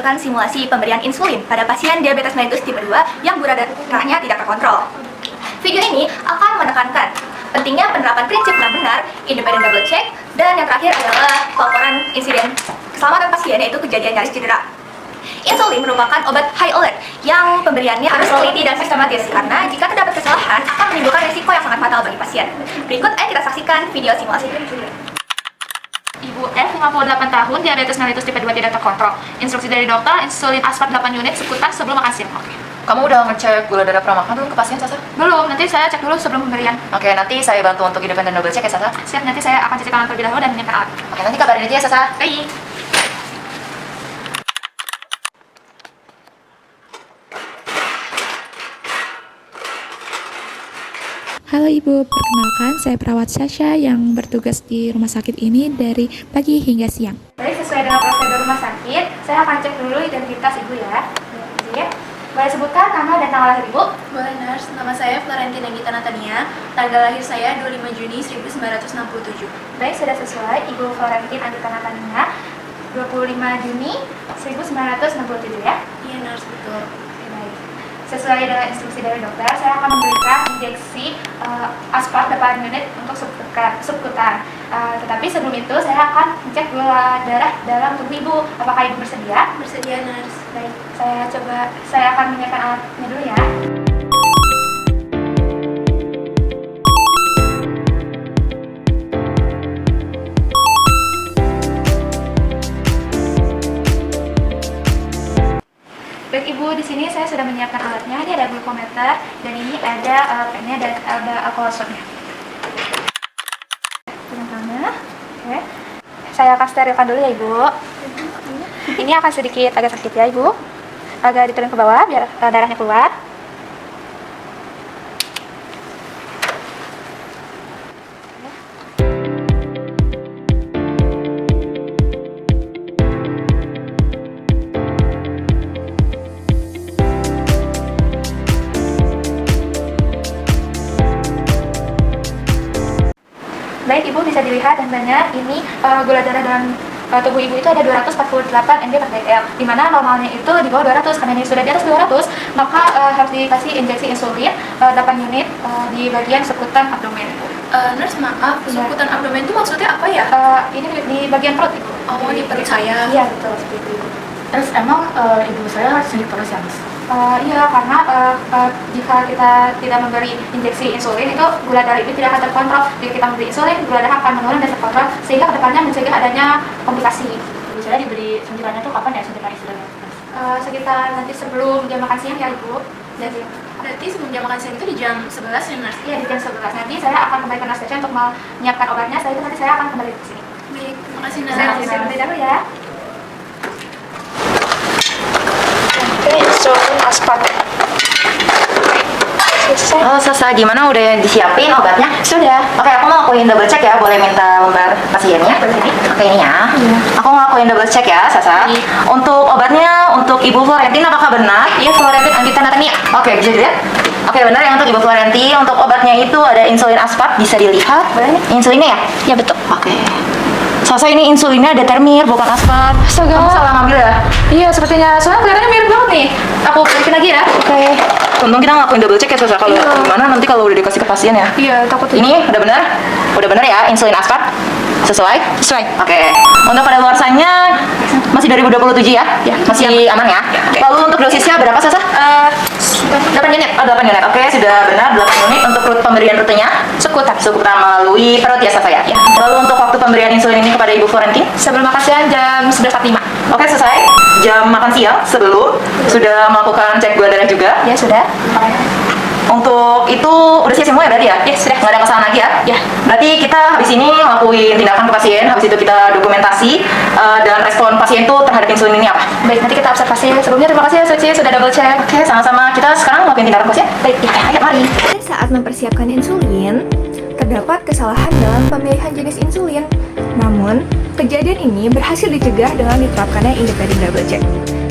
menampilkan simulasi pemberian insulin pada pasien diabetes mellitus tipe 2 yang gula darahnya tidak terkontrol. Video ini akan menekankan pentingnya penerapan prinsip benar-benar, independent double check, dan yang terakhir adalah pelaporan insiden keselamatan pasien, yaitu kejadian nyaris cedera. Insulin merupakan obat high alert yang pemberiannya harus teliti dan sistematis karena jika terdapat kesalahan akan menimbulkan risiko yang sangat fatal bagi pasien. Berikut ayo kita saksikan video simulasi. Ibu F, 58 tahun, diabetes mellitus tipe 2 tidak terkontrol. Instruksi dari dokter, insulin aspart 8 unit seputar sebelum makan siang. Oke. Kamu udah ngecek gula darah pramakan belum ke pasien, Sasa? Belum, nanti saya cek dulu sebelum pemberian. Oke, nanti saya bantu untuk independent double check ya, Sasa? Siap, nanti saya akan cuci tangan terlebih dahulu dan menyiapkan alat. Oke, nanti kabarin aja ya, Sasa? Baik. Halo Ibu, perkenalkan saya perawat Sasha yang bertugas di rumah sakit ini dari pagi hingga siang. Baik, sesuai dengan prosedur rumah sakit, saya akan cek dulu identitas Ibu ya. Boleh sebutkan nama dan tanggal lahir Ibu? Boleh, Nurse. Nama saya Florentina Gita Natania. Tanggal lahir saya 25 Juni 1967. Baik, sudah sesuai. Ibu Florentin Anggita Natania, 25 Juni 1967 ya? Iya, Nurse, betul. Oke, baik. Sesuai dengan instruksi dari dokter, saya akan memberikan injeksi aspart 8 unit untuk subkutan. Tetapi sebelum itu, saya akan cek gula darah dalam tubuh Ibu. Apakah Ibu bersedia? Bersedia, Nurse. Baik, saya akan menyiapkan alatnya dulu ya. Baik Ibu, di sini saya sudah menyiapkan alatnya. Ini ada glukometer dan ini ada pennya dan ada alkohol swabnya. Oke. Saya akan sterilkan dulu ya Ibu. Ini akan sedikit agak sakit ya Ibu. Agak diturun ke bawah biar darahnya keluar. Baik Ibu, bisa dilihat tandanya ini gula darah dalam tubuh Ibu itu ada 248 mg per dl, di mana normalnya itu di bawah 200. Karena ini sudah di atas 200, maka harus dikasih injeksi insulin 8 unit di bagian sekutan abdomen. Nurse, maaf, sekutan abdomen itu maksudnya apa ya? Ini di bagian perut Ibu. Oh, di perut saya. Iya, betul, seperti itu Ibu. Terus emang ibu saya sedih terus ya, Mas? Iya, karena jika kita tidak memberi injeksi insulin itu gula darah itu tidak akan terkontrol. Jika kita memberi insulin, gula darah akan menurun dan terkontrol sehingga kedepannya mencegah adanya komplikasi. Ibu saya diberi suntikannya tuh kapan ya, suntikan insulinnya? Sekitar nanti sebelum jam makan siang ya Ibu. Jadi Berarti sebelum jam makan siang itu di jam 11 ya, Nurse? iya, di jam 11. Nanti saya akan kembali ke nurse station untuk menyiapkan obatnya. Setelah itu nanti saya akan kembali ke sini. Baik, terima kasih, Nurse. Saya terlebih dahulu ya. Ini insulin aspart. Oh, Sasa, gimana udah disiapin obatnya? Sudah. Oke, aku mau ngelakuin double check ya. Boleh minta lembar pasiennya? Oke, ini ya. Aku ngelakuin double check ya, Sasa. Untuk obatnya, untuk Ibu Florentin apakah benar? Iya, Florentin Anggita Natania. Oke, bisa dilihat? Oke, benar ya untuk Ibu Florentin. Untuk obatnya itu ada insulin aspart, bisa dilihat. Insulinnya ya? Ya betul. Oke. Sasa, ini insulinnya determir, bukan aspart. Astaga. Kamu salah ngambil ya? Iya, sepertinya. Soalnya kelihatannya mirip banget nih. Aku balikin lagi ya. Oke. Untung kita ngelakuin double check ya, Sasa. Kalau gimana nanti kalau udah dikasih ke pasien ya? Iya, takut Ini udah benar? Udah benar ya, insulin aspart? Sesuai? Sesuai. Oke. Untuk pada luarsanya masih 2027 ya? Ya, masih aman ya? Oke. Lalu untuk dosisnya berapa, Sasa? 8 unit. Oh, 8 unit. Oke, sudah benar 8 unit untuk pemberian rutenya. Sekutan. Sekutan melalui perut ya, Sasa ya? Lalu untuk waktu pemberian insulin ini kepada Ibu Florentin? Sebelum makan siang jam 11.45. Oke, selesai. Jam makan siang sebelum sudah melakukan cek gula darah juga. Ya, sudah. Untuk itu udah siap semua ya berarti ya? Ya, sudah. Nggak ada kesalahan lagi ya? Ya. Berarti kita habis ini ngelakuin tindakan ke pasien, habis itu kita dokumentasi dan respon pasien itu terhadap insulin ini apa? Baik, nanti kita observasi. Sebelumnya terima kasih ya Suci sudah double check. Oke, sama-sama. Kita sekarang ngelakuin tindakan ke pasien? Baik, ya, ayo mari. Saat mempersiapkan insulin, terdapat kesalahan dalam pemilihan jenis insulin. Namun, kejadian ini berhasil dicegah dengan diterapkannya independent double check.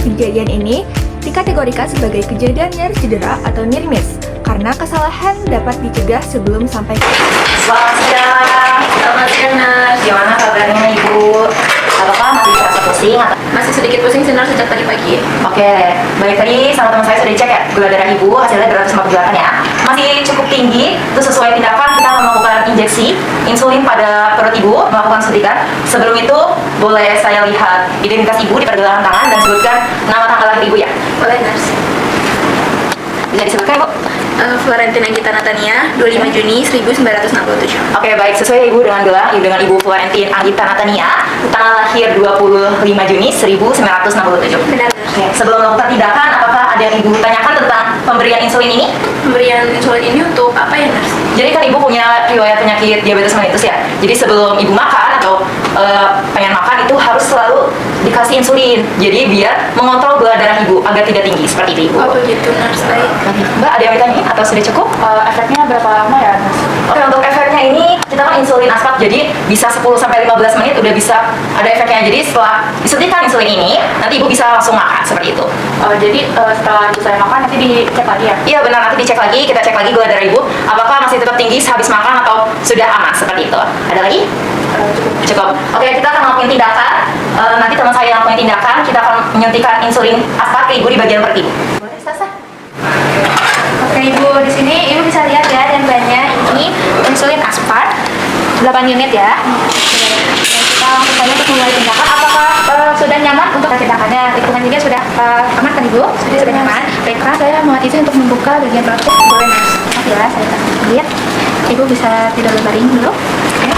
Kejadian ini dikategorikan sebagai kejadian nyaris cedera atau near miss karena kesalahan dapat dicegah sebelum sampai ke Selamat siang. Selamat siang, Nurse. Gimana kabarnya Ibu? Apakah masih terasa pusing? Masih masih sedikit pusing sih Nurse sejak tadi pagi. Oke, baik, tadi sama teman saya sudah dicek ya, gula darah ibu hasilnya 248 ya. Masih cukup tinggi, itu sesuai tindakan kita akan melakukan injeksi insulin pada perut ibu, melakukan suntikan. Sebelum itu, boleh saya lihat identitas ibu di pergelangan tangan dan sebutkan nama tanggal lahir ibu ya. Boleh Nurse. Bisa disebutkan ibu? Florentina Gita Natania, 25 Juni 1967. Oke, baik, sesuai ibu dengan gelar dengan ibu Florentin Anggita Natania, tanggal lahir 25 Juni 1967. Benar. Oke, sebelum melakukan tindakan, apakah ada yang ibu tanyakan tentang pemberian insulin ini? Pemberian insulin ini untuk apa ya Nurse? Jadi kan ibu punya riwayat penyakit diabetes mellitus ya. Jadi sebelum ibu makan atau pengen makan itu harus selalu dikasih insulin. Jadi biar mengontrol gula darah ibu agar tidak tinggi seperti itu ibu. Oh begitu Nurse, baik. Mbak ada yang ditanya atau sudah cukup? Efeknya berapa lama ya, Nurse? Oke, untuk efeknya ini kita kan insulin aspat, jadi bisa 10 sampai 15 menit udah bisa ada efeknya. Jadi setelah disuntikan insulin ini, nanti ibu bisa langsung makan seperti itu. Jadi setelah ibu saya makan nanti dicek lagi ya? Iya benar, nanti dicek lagi, kita cek lagi gula darah ibu apakah masih tetap tinggi sehabis makan atau sudah aman seperti itu. Ada lagi? Cukup. Oke, kita akan melakukan tindakan. Nanti teman saya yang melakukan tindakan, kita akan menyuntikkan insulin aspat ke ibu di bagian perut ibu. Boleh, Sasa? Oke ibu, di sini ibu bisa lihat ya dananya ini insulin aspart 8 unit ya. Dan kita langsung saja untuk mulai tindakan. Apakah sudah nyaman untuk tindakannya? Lingkungan juga sudah aman kan ibu? Sudah nyaman. Baiklah, saya mohon izin untuk membuka bagian perutnya. Boleh Nurse. Maaf ya, saya akan lihat. Ibu bisa tidur berbaring dulu. Oke.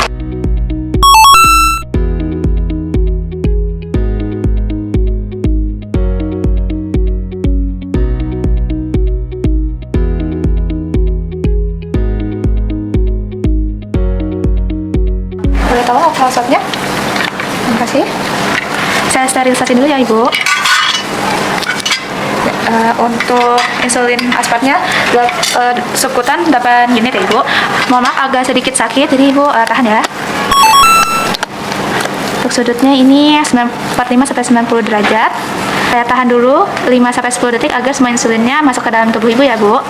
Boleh tahu apa swabnya? Terima kasih. Saya sterilisasi dulu ya ibu. Untuk insulin aspartnya subkutan 8 unit ya ibu. Mohon maaf agak sedikit sakit, jadi ibu tahan ya. Untuk sudutnya ini 45 sampai 90 derajat. Saya tahan dulu 5 sampai 10 detik agar semua insulinnya masuk ke dalam tubuh ibu ya bu.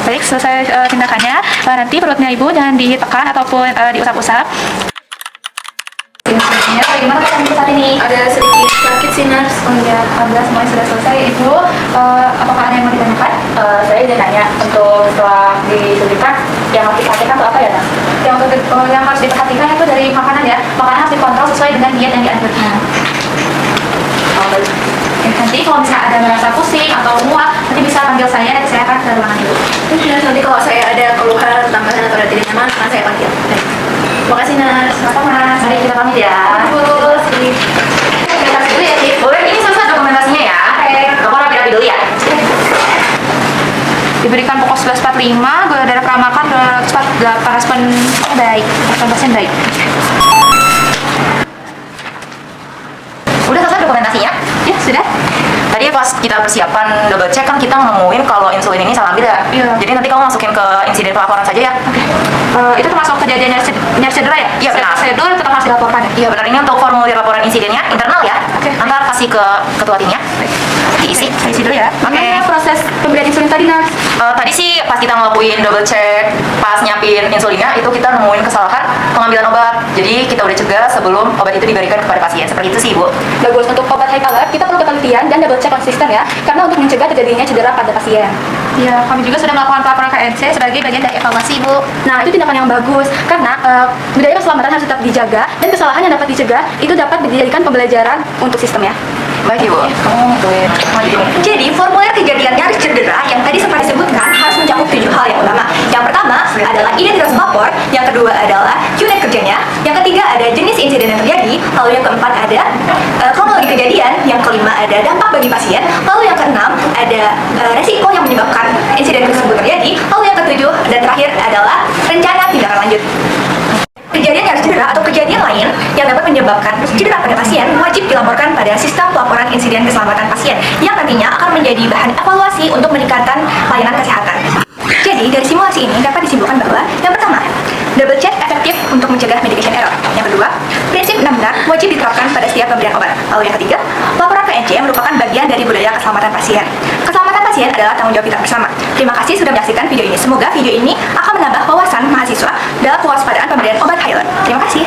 Baik, selesai tindakannya. Nanti perutnya ibu jangan ditekan ataupun diusap-usap. Insulinnya bagaimana keadaan ibu saat ini? Ada sedikit sakit sih Nurse. Oh iya, alhamdulillah semuanya sudah selesai. Ibu, apakah ada yang mau ditanyakan? Saya ingin tanya, untuk setelah disuntikan yang harus diperhatikan itu apa ya, Nak? Yang harus diperhatikan itu dari makanan ya. Makanan harus dikontrol sesuai dengan diet yang dianjurkan. Nanti kalau misalnya ada merasa pusing atau mual, nanti bisa panggil saya, nanti saya akan ke ruangan ibu. Nanti kalau saya ada keluhan, tambahan atau ada tidak nyaman, akan saya panggil. Baik. Terima kasih Nurse. Sama-sama. Mari kita pamit ya. Terus, dokumentasi dulu ya, Cik. Boleh, ini selesai dokumentasinya ya. Oke. Aku rapi-rapi dulu ya. Diberikan pokok 1145, gula darah pramakan 248, respon baik, respon pasien baik. Udah selesai dokumentasinya? Ya, sudah. Tadi pas kita persiapan double check kan kita nemuin kalau insulin ini salah ambil ya. Iya. Jadi nanti kamu masukin ke insiden pelaporan saja ya. Itu termasuk kejadian nyeri cedera ya? Iya, benar. Cedera tetap harus dilaporkan ya? Iya benar, ini untuk formulir laporan insidennya internal ya. Oke. Ntar kasih ke ketua timnya. Diisi. Isi dulu ya. Oke. Gimana proses pemberian insulin tadi, Nurse? Tadi sih pas kita ngelakuin double check, pas nyiapin insulinnya itu kita nemuin kesalahan pengambilan obat. Jadi kita udah cegah sebelum obat itu diberikan kepada pasien. Seperti itu sih, Bu. Bagus, untuk obat high alert kita perlu ketelitian dan double check konsisten ya, karena untuk mencegah terjadinya cedera pada pasien. Ya, kami juga sudah melakukan pelaporan ke NC sebagai bagian dari evaluasi, Bu. Nah, itu tindakan yang bagus, karena budaya keselamatan harus tetap dijaga, dan kesalahan yang dapat dicegah itu dapat dijadikan pembelajaran untuk sistem ya. Baik, Ibu. Kamu boleh lanjutin. Jadi, formulir kejadian nyaris cedera yang tadi sempat disebutkan harus mencakup 7 hal yang utama. Yang pertama adalah identitas pelapor, yang kedua adalah unit kerjanya, yang ketiga ada jenis insiden yang terjadi, lalu yang keempat ada kronologi kejadian, yang kelima ada dampak bagi pasien, lalu yang keenam ada resiko yang menyebabkan insiden tersebut terjadi, lalu yang ketujuh dan terakhir adalah rencana tindakan lanjut. Kejadian nyaris cedera atau kejadian lain yang dapat menyebabkan cedera pada pasien wajib dilaporkan pada sistem pelaporan insiden keselamatan pasien yang nantinya akan menjadi bahan evaluasi untuk meningkatkan layanan kesehatan. Jadi, dari simulasi ini dapat disimpulkan bahwa yang pertama, double check efektif untuk mencegah medication error. Yang kedua, prinsip benar-benar wajib diterapkan pada setiap pemberian obat. Lalu yang ketiga, laporan ke NC merupakan bagian dari budaya keselamatan pasien. Keselamatan pasien pasien adalah tanggung jawab kita bersama. Terima kasih sudah menyaksikan video ini. Semoga video ini akan menambah wawasan mahasiswa dalam kewaspadaan pemberian obat Hylen. Terima kasih.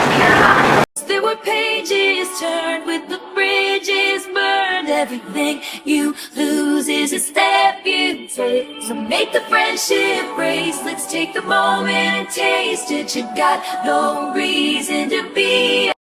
There were pages turned with the bridges burned. Everything you lose is a step you take. So make the friendship race. Let's take the moment and taste it. You got no reason to be